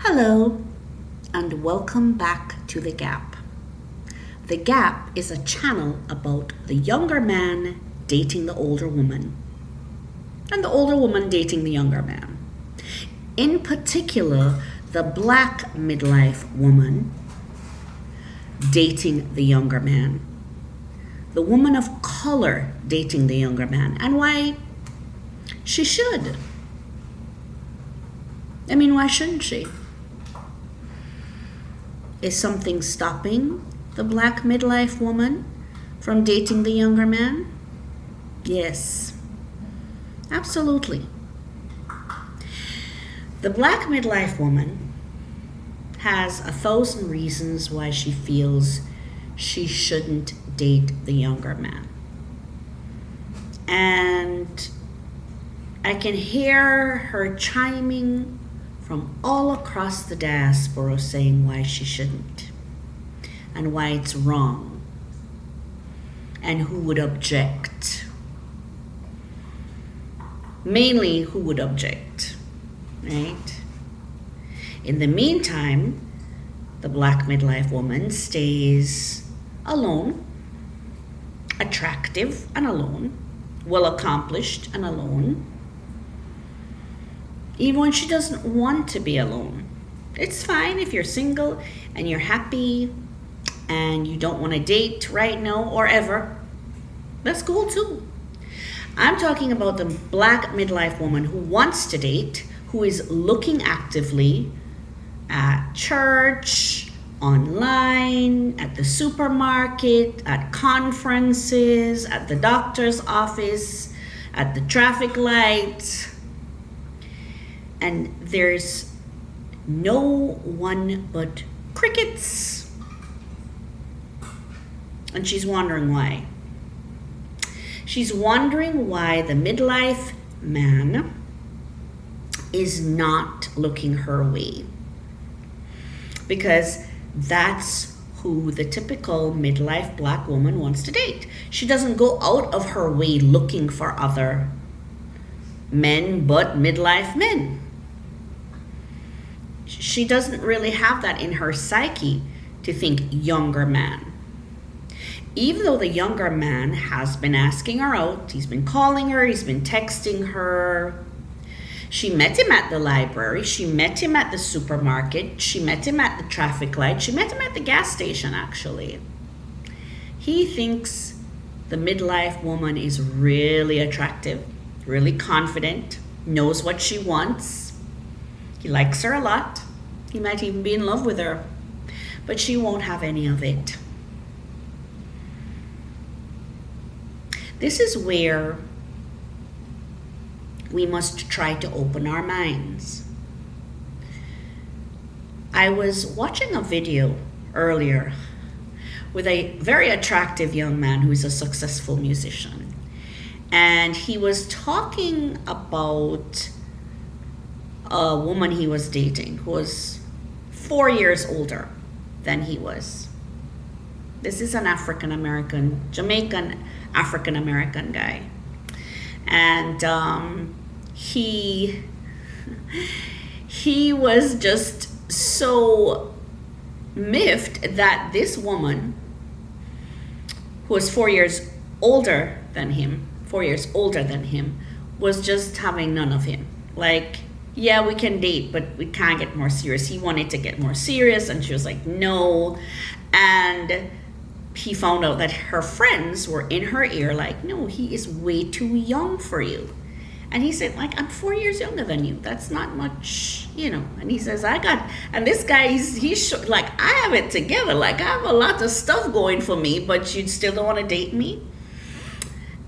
Hello, and welcome back to The Gap. The Gap is a channel about the younger man dating the older woman, and the older woman dating the younger man. In particular, the black midlife woman dating the younger man, the woman of color dating the younger man, and why she should. Why shouldn't she? Is something stopping the black midlife woman from dating the younger man? Yes, absolutely. The black midlife woman has 1,000 reasons why she feels she shouldn't date the younger man. And I can hear her chiming from all across the diaspora saying why she shouldn't and why it's wrong and who would object. Mainly who would object, right? In the meantime, the black midlife woman stays alone, attractive and alone, well accomplished and alone, even when she doesn't want to be alone. It's fine if you're single and you're happy and you don't want to date right now or ever. That's cool too. I'm talking about the black midlife woman who wants to date, who is looking actively at church, online, at the supermarket, at conferences, at the doctor's office, at the traffic light. And there's no one but crickets. And she's wondering why. She's wondering why the midlife man is not looking her way. Because that's who the typical midlife black woman wants to date. She doesn't go out of her way looking for other men but midlife men. She doesn't really have that in her psyche to think younger man. Even though the younger man has been asking her out, he's been calling her, he's been texting her. She met him at the library, she met him at the supermarket, she met him at the traffic light, she met him at the gas station actually. He thinks the midlife woman is really attractive, really confident, knows what she wants. He likes her a lot. He might even be in love with her, but she won't have any of it. This is where we must try to open our minds. I was watching a video earlier with a very attractive young man who is a successful musician. And he was talking about a woman he was dating who was 4 years older than he was. This is an African-American, Jamaican African-American guy. And he was just so miffed that this woman, who was 4 years older than him, was just having none of him. Like, yeah, we can date, but we can't get more serious. He wanted to get more serious, and she was like, no. And he found out that her friends were in her ear like, no, he is way too young for you. And he said, like, I'm 4 years younger than you. That's not much, And he says, and this guy, he's like, I have it together. Like, I have a lot of stuff going for me, but you still don't want to date me?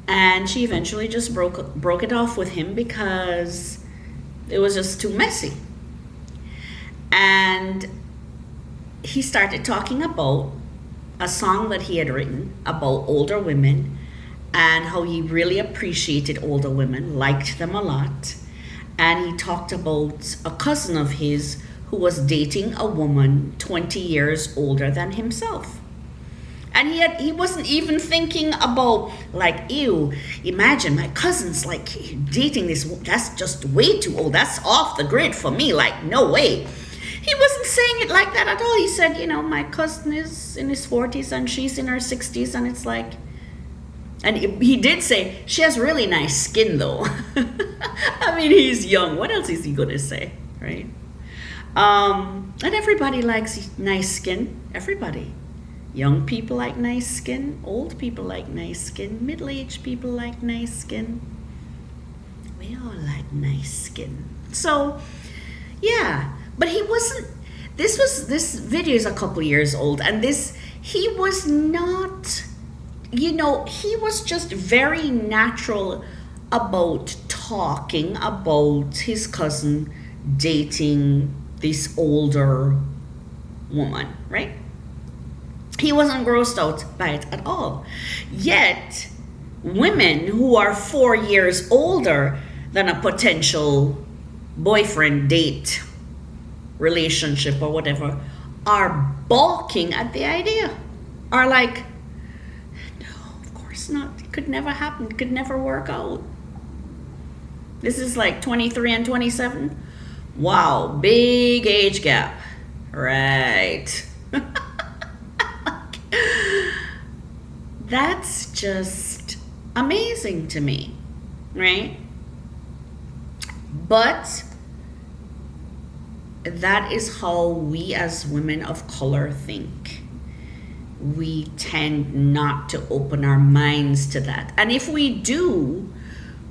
And she eventually just broke it off with him because it was just too messy. And he started talking about a song that he had written about older women and how he really appreciated older women, liked them a lot. And he talked about a cousin of his who was dating a woman 20 years older than himself. And he wasn't even thinking about, like, ew, imagine my cousin's like dating this, that's just way too old. That's off the grid for me. Like, no way. He wasn't saying it like that at all. He said, you know, my cousin is in his 40s and she's in her 60s, and it's like, and he did say, she has really nice skin though. I mean, he's young. What else is he going to say, right? And everybody likes nice skin. Everybody. Young people like nice skin. Old people like nice skin. Middle-aged people like nice skin. We all like nice skin. So, yeah. But he wasn't, this video is a couple years old, and he was not, you know, he was just very natural about talking about his cousin dating this older woman, right? He wasn't grossed out by it at all. Yet, women who are 4 years older than a potential boyfriend, date, relationship, or whatever, are balking at the idea. Are like, no, of course not. It could never happen. It could never work out. This is like 23 and 27. Wow, big age gap. Right. That's just amazing to me, right? But that is how we as women of color think. We tend not to open our minds to that. And if we do,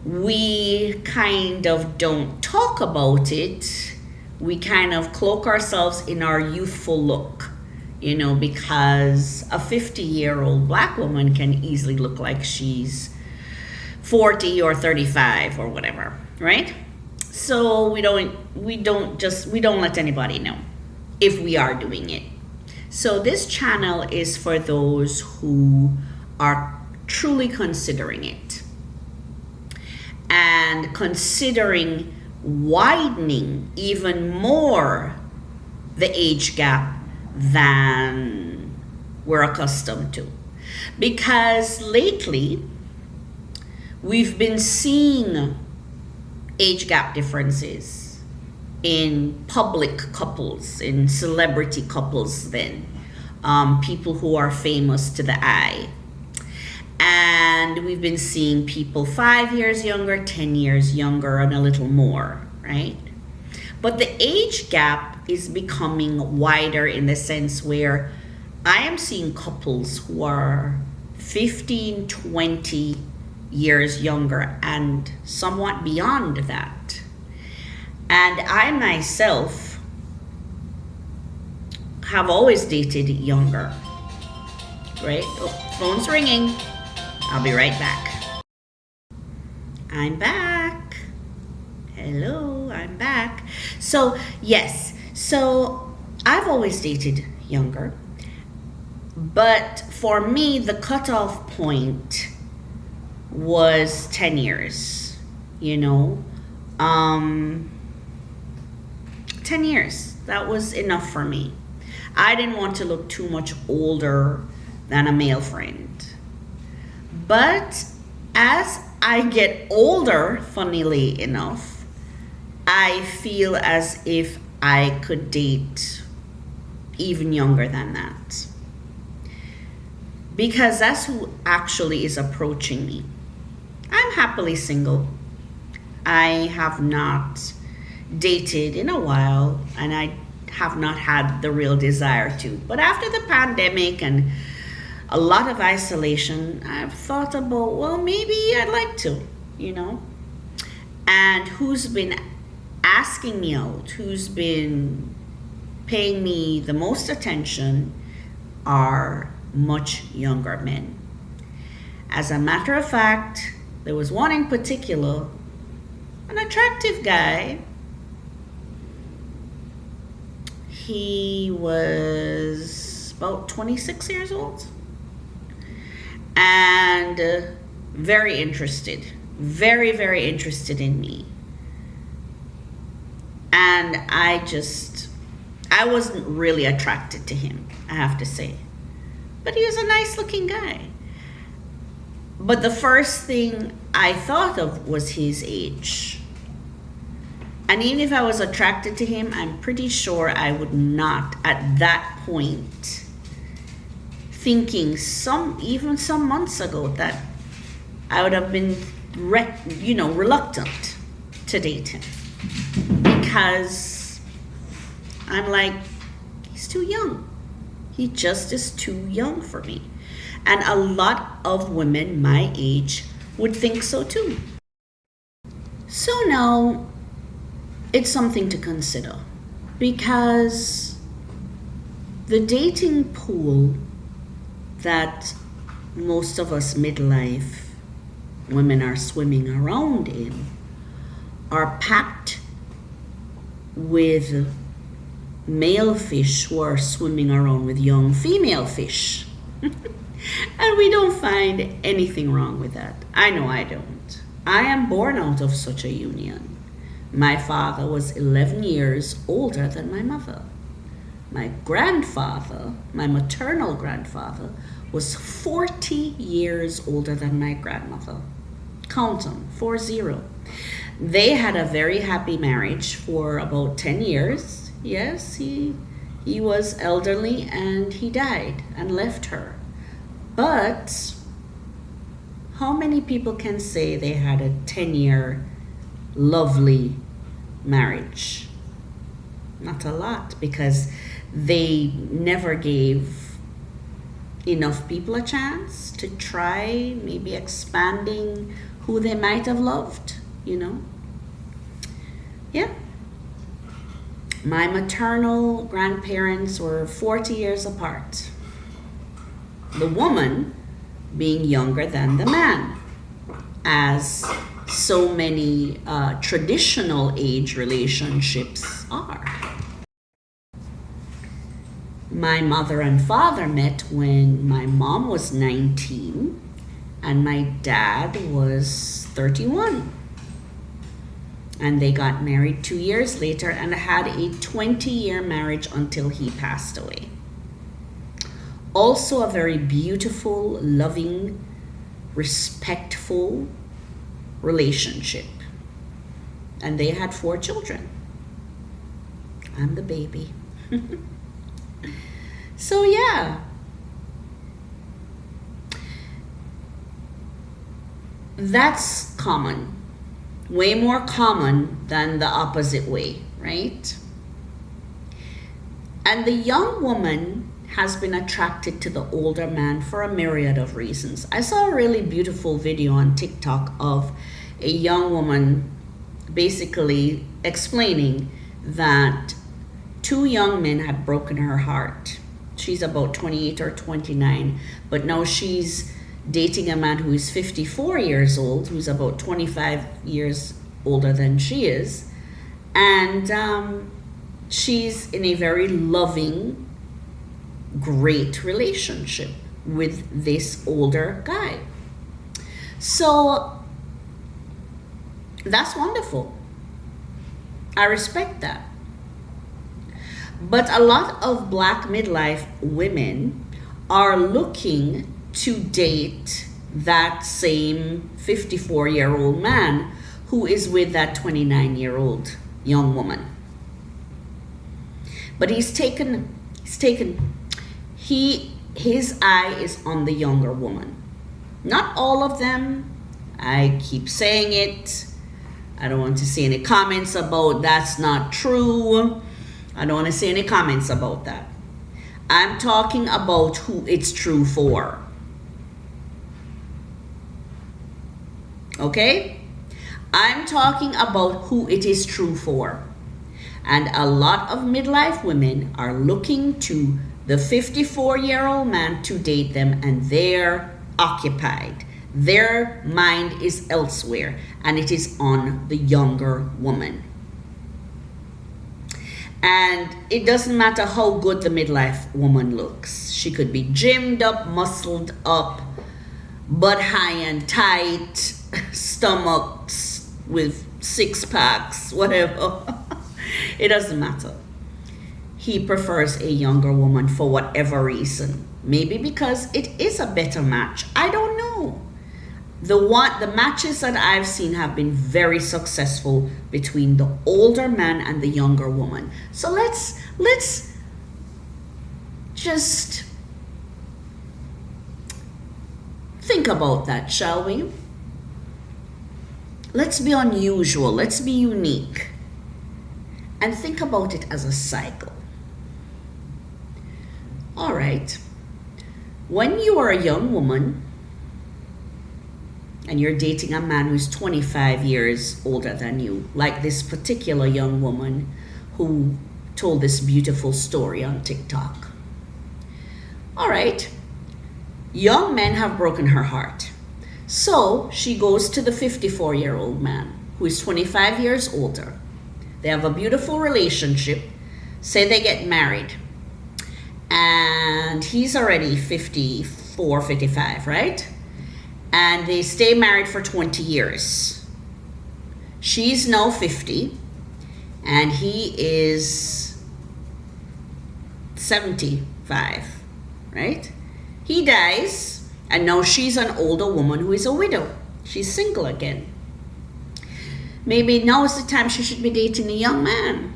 we kind of don't talk about it. We kind of cloak ourselves in our youthful look, you know, because a 50-year-old black woman can easily look like she's 40 or 35 or whatever, right? So we don't let anybody know if we are doing it. So this channel is for those who are truly considering it and considering widening even more the age gap than we're accustomed to. Because lately, we've been seeing age gap differences in public couples, in celebrity couples then, people who are famous to the eye. And we've been seeing people 5 years younger, 10 years younger, and a little more, right? But the age gap is becoming wider in the sense where I am seeing couples who are 15, 20 years younger and somewhat beyond that. And I myself have always dated younger, right? Oh, phone's ringing. I'll be right back. I'm back. Hello, I'm back. So, yes. So, I've always dated younger. But for me, the cutoff point was 10 years, you know. 10 years. That was enough for me. I didn't want to look too much older than a male friend. But as I get older, funnily enough, I feel as if I could date even younger than that. Because that's who actually is approaching me. I'm happily single. I have not dated in a while, and I have not had the real desire to. But after the pandemic and a lot of isolation, I've thought about, well, maybe I'd like to, you know. And who's been asking me out, who's been paying me the most attention are much younger men. As a matter of fact, there was one in particular, an attractive guy. He was about 26 years old and very interested, very, very interested in me. And I wasn't really attracted to him, I have to say. But he was a nice looking guy. But the first thing I thought of was his age. And even if I was attracted to him, I'm pretty sure I would not at that point thinking even some months ago that I would have been reluctant to date him, because I'm like, he's too young. He just is too young for me. And a lot of women my age would think so too. So now it's something to consider, because the dating pool that most of us midlife women are swimming around in are packed with male fish who are swimming around with young female fish. And we don't find anything wrong with that. I know I don't. I am born out of such a union. My father was 11 years older than my mother. My grandfather, my maternal grandfather, was 40 years older than my grandmother. Count them, 40. They had a very happy marriage for about 10 years. Yes, he was elderly and he died and left her. But how many people can say they had a 10-year lovely marriage? Not a lot, because they never gave enough people a chance to try maybe expanding who they might have loved, Yeah. My maternal grandparents were 40 years apart. The woman being younger than the man, as so many traditional age relationships are. My mother and father met when my mom was 19 and my dad was 31. And they got married 2 years later and had a 20-year marriage until he passed away. Also a very beautiful, loving, respectful relationship. And they had 4 children. I'm the baby. So yeah. That's common. Way more common than the opposite way, right? And the young woman has been attracted to the older man for a myriad of reasons. I saw a really beautiful video on TikTok of a young woman basically explaining that 2 young men had broken her heart. She's about 28 or 29, but now she's dating a man who is 54 years old, who's about 25 years older than she is. And she's in a very loving, great relationship with this older guy. So that's wonderful. I respect that. But a lot of Black midlife women are looking to date that same 54-year-old man who is with that 29-year-old young woman. But his eye is on the younger woman. Not all of them. I keep saying it. I don't want to see any comments about that's not true. I don't want to see any comments about that. I'm talking about who it's true for. Okay? I'm talking about who it is true for. And a lot of midlife women are looking to the 54-year-old man to date them, and they're occupied. Their mind is elsewhere, and it is on the younger woman. And it doesn't matter how good the midlife woman looks. She could be gymmed up, muscled up, butt high and tight, stomachs with 6-packs, whatever. It doesn't matter. He prefers a younger woman for whatever reason. Maybe because it is a better match. I don't know. The matches that I've seen have been very successful between the older man and the younger woman. So let's just think about that, shall we? Let's be unusual, let's be unique, and think about it as a cycle. All right, when you are a young woman and you're dating a man who's 25 years older than you, like this particular young woman who told this beautiful story on TikTok. All right, young men have broken her heart. So she goes to the 54-year-old man who is 25 years older. They have a beautiful relationship. Say they get married. And he's already 54, 55, right? And they stay married for 20 years. She's now 50 and he is 75, right? He dies and now she's an older woman who is a widow. She's single again. Maybe now is the time she should be dating a young man.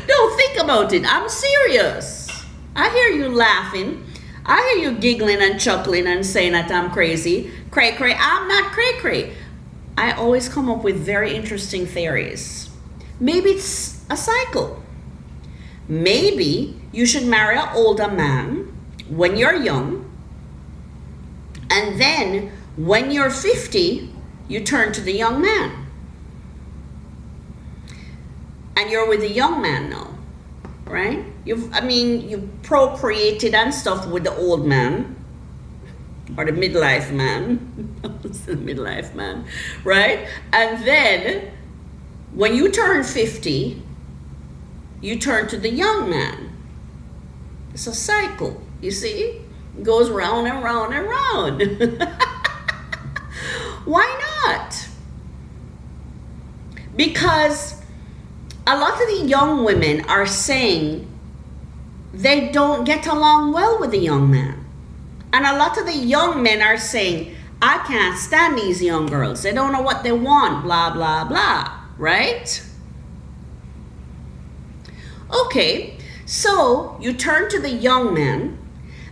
No, think about it. I'm serious. I hear you laughing. I hear you giggling and chuckling and saying that I'm crazy. Cray cray. I'm not cray cray. I always come up with very interesting theories. Maybe it's a cycle. Maybe you should marry an older man when you're young, and then when you're 50, you turn to the young man. And you're with the young man now, right? You procreated and stuff with the old man, or the midlife man, the midlife man, right? And then when you turn 50, you turn to the young man. It's a cycle, you see? It goes round and round and round. Why not? Because a lot of the young women are saying they don't get along well with the young man. And a lot of the young men are saying, I can't stand these young girls. They don't know what they want, blah, blah, blah, right? Okay, so you turn to the young man,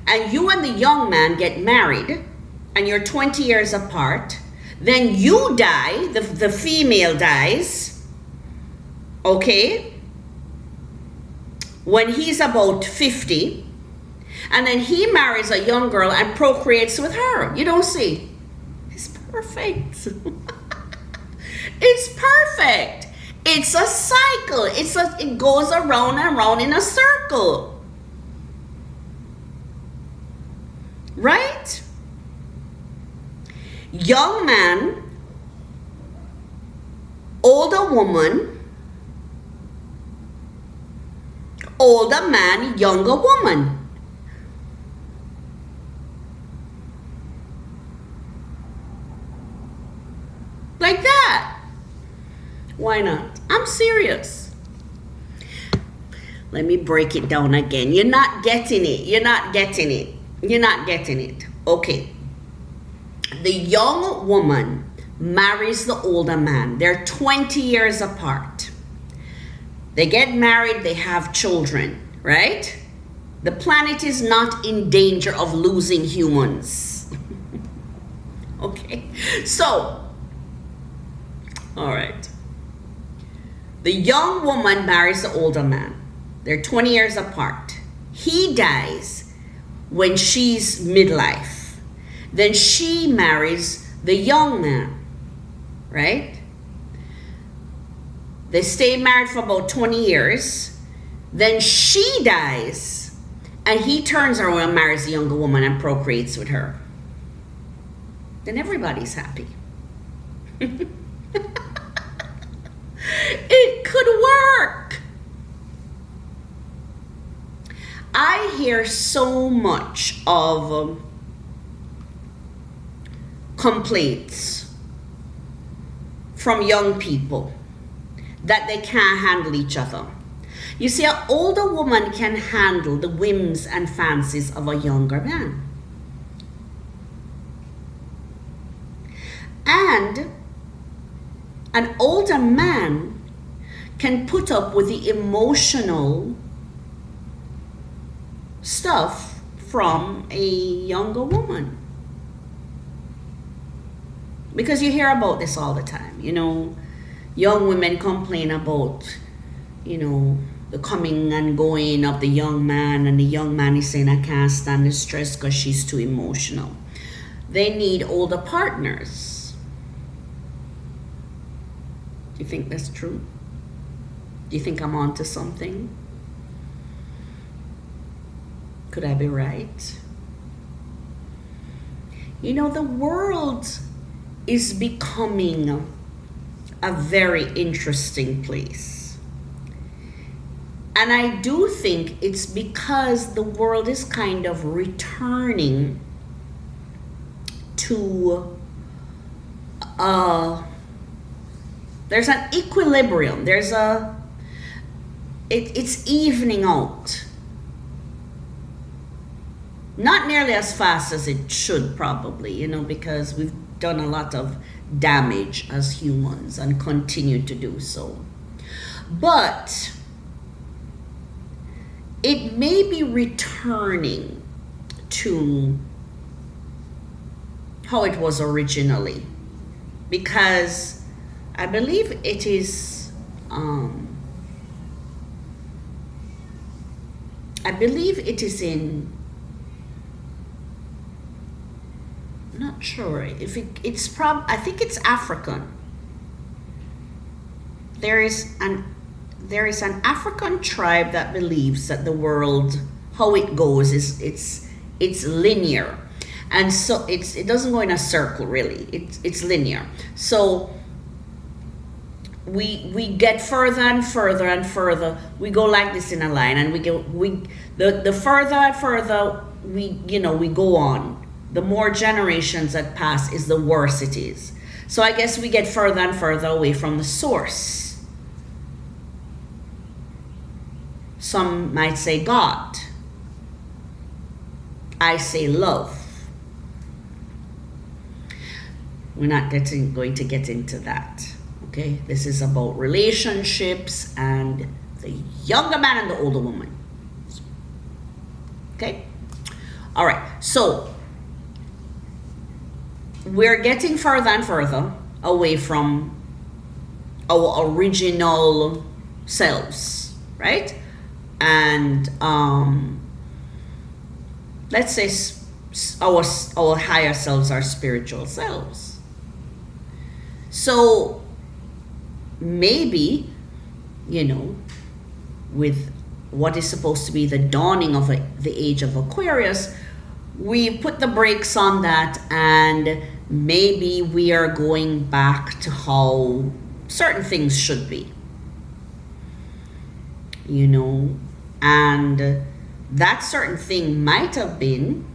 and you and the young man get married, and you're 20 years apart. Then you die, the female dies, okay, when he's about 50, and then he marries a young girl and procreates with her. You don't see? It's perfect. It's perfect. It's a cycle. It goes around and around in a circle. Right? Young man, older woman, older man, younger woman. Like that. Why not? I'm serious. Let me break it down again. You're not getting it. You're not getting it. You're not getting it. Okay. The young woman marries the older man. They're 20 years apart. They get married, they have children, right? The planet is not in danger of losing humans. Okay, so, all right. The young woman marries the older man. They're 20 years apart. He dies when she's midlife. Then she marries the young man, right? They stay married for about 20 years. Then she dies, and he turns around and marries the younger woman and procreates with her. Then everybody's happy. It could work. I hear so much of complaints from young people that they can't handle each other. You see, an older woman can handle the whims and fancies of a younger man. man can put up with the emotional stuff from a younger woman? Because you hear about this all the time, you know, young women complain about, you know, the coming and going of the young man, and the young man is saying, I can't stand the stress because she's too emotional. They need older partners. Do you think that's true? Do you think I'm onto something? Could I be right? You know, the world is becoming a very interesting place. And I do think it's because the world is kind of returning to there's an equilibrium. It's evening out. Not nearly as fast as it should, probably, you know, because we've done a lot of damage as humans and continue to do so. But it may be returning to how it was originally, because I believe it is in, I'm not sure if I think it's African. There is an African tribe that believes that the world, how it goes, is it's linear, and so it doesn't go in a circle really. It's linear. So we get further and further and further. We go like this in a line, and the further and further we go on. The more generations that pass, is the worse it is. So I guess we get further and further away from the source. Some might say God. I say love. We're not going to get into that. Okay? This is about relationships and the younger man and the older woman. Okay? All right. So we're getting further and further away from our original selves, right? And let's say our higher selves are spiritual selves. So maybe, with what is supposed to be the dawning of the age of Aquarius, we put the brakes on that, and maybe we are going back to how certain things should be. And that certain thing might have been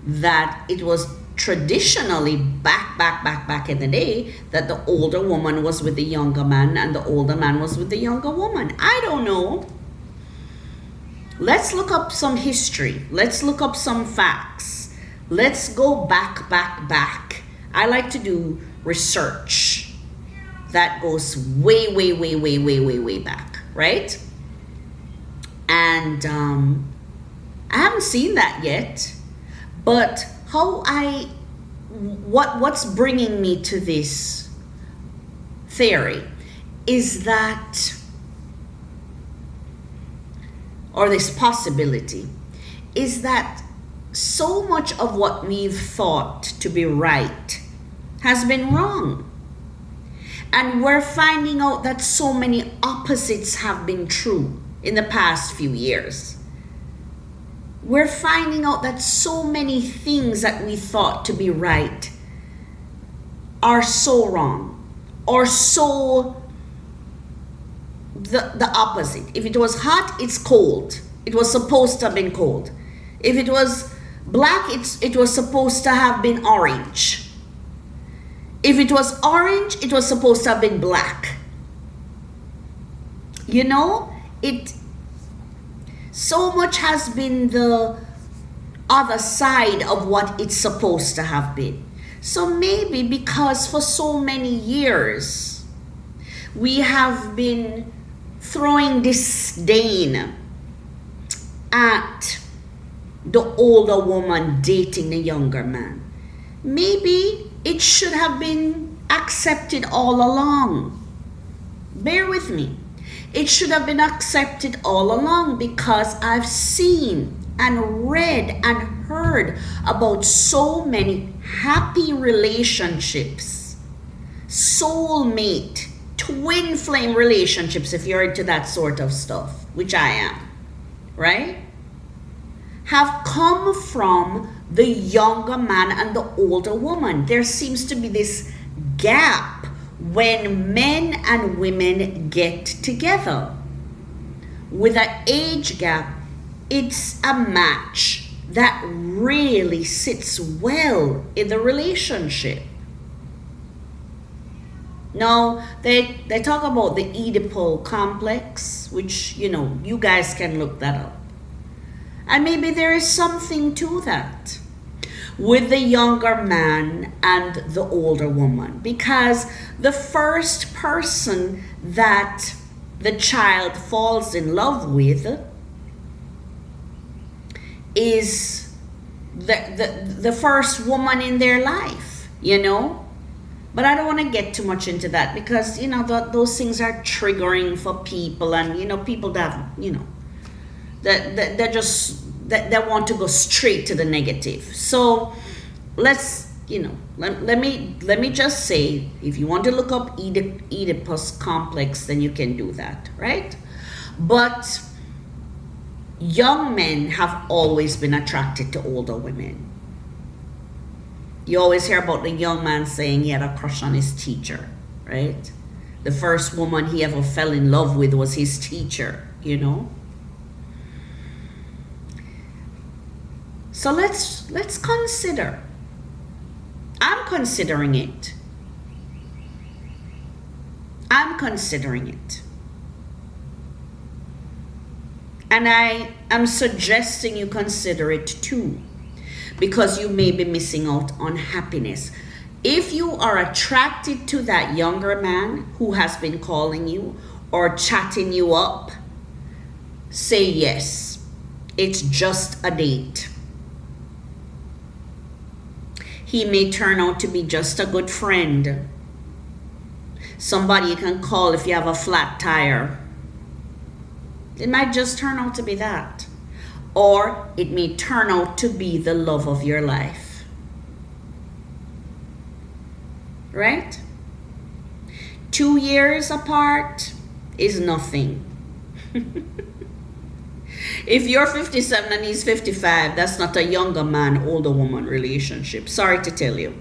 that it was traditionally back in the day that the older woman was with the younger man and the older man was with the younger woman. I don't know. Let's look up some history. Let's look up some facts. Let's go back. I like to do research that goes way back, right? And I haven't seen that yet, but what's bringing me to this theory is that, or this possibility, is that so much of what we've thought to be right has been wrong. And we're finding out that so many opposites have been true in the past few years. We're finding out that so many things that we thought to be right are so wrong, or so the opposite. If it was hot, it's cold. It was supposed to have been cold. If it was black, it was supposed to have been orange. If it was orange, it was supposed to have been black. So much has been the other side of what it's supposed to have been. So maybe because for so many years We have been throwing disdain at the older woman dating the younger man. Maybe it should have been accepted all along. Bear with me. It should have been accepted all along, because I've seen and read and heard about so many happy relationships, soulmate, twin flame relationships, if you're into that sort of stuff, which I am, right? Have come from the younger man and the older woman. There seems to be this gap when men and women get together. With an age gap, it's a match that really sits well in the relationship. Now, they talk about the Oedipal complex, which, you guys can look that up. And maybe there is something to that with the younger man and the older woman, because the first person that the child falls in love with is the first woman in their life, But I don't want to get too much into that, because, those things are triggering for people, and, people that, that want to go straight to the negative. So let's, let me just say, if you want to look up Oedipus complex, then you can do that, right? But young men have always been attracted to older women. You always hear about the young man saying he had a crush on his teacher, right? The first woman he ever fell in love with was his teacher, So let's consider. I'm considering it. And I am suggesting you consider it too, because you may be missing out on happiness. If you are attracted to that younger man who has been calling you or chatting you up, say yes. It's just a date. He may turn out to be just a good friend. Somebody you can call if you have a flat tire. It might just turn out to be that. Or it may turn out to be the love of your life. Right? 2 years apart is nothing. If you're 57 and he's 55, that's not a younger man, older woman relationship. Sorry to tell you.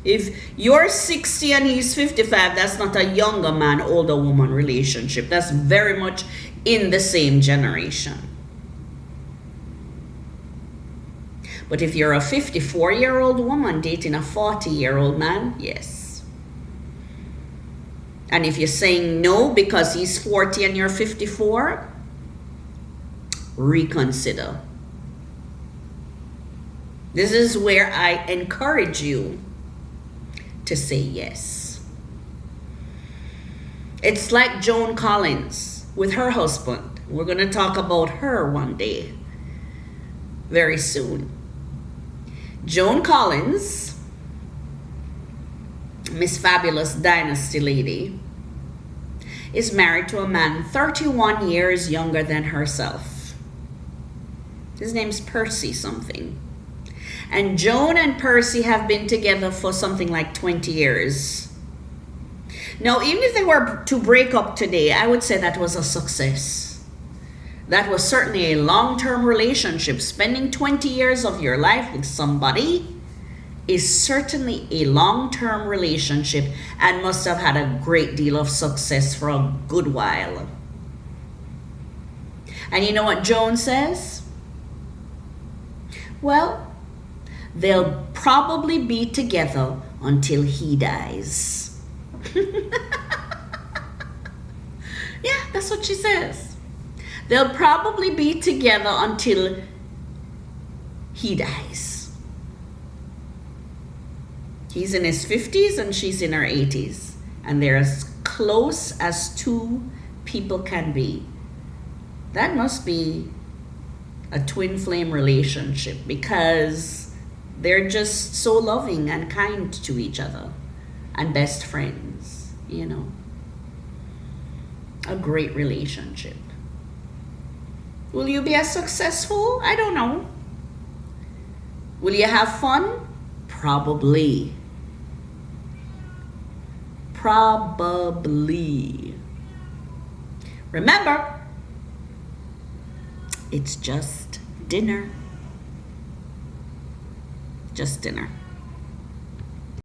If you're 60 and he's 55, that's not a younger man, older woman relationship. That's very much in the same generation. But if you're a 54-year-old woman dating a 40-year-old man, yes. And if you're saying no because he's 40 and you're 54, reconsider. This is where I encourage you to say yes. It's like Joan Collins with her husband. We're going to talk about her one day, very soon. Joan Collins, Miss Fabulous Dynasty lady, is married to a man 31 years younger than herself. His name's Percy something. And Joan and Percy have been together for something like 20 years. Now, even if they were to break up today, I would say that was a success. That was certainly a long-term relationship. Spending 20 years of your life with somebody is certainly a long-term relationship and must have had a great deal of success for a good while. And you know what Joan says? Well, they'll probably be together until he dies. Yeah, that's what she says. They'll probably be together until he dies. He's in his 50s and she's in her 80s. And they're as close as two people can be. That must be a twin flame relationship, because they're just so loving and kind to each other and best friends, you know. A great relationship. Will you be as successful? I don't know. Will you have fun? Probably. Probably. Remember, it's just dinner. Just dinner.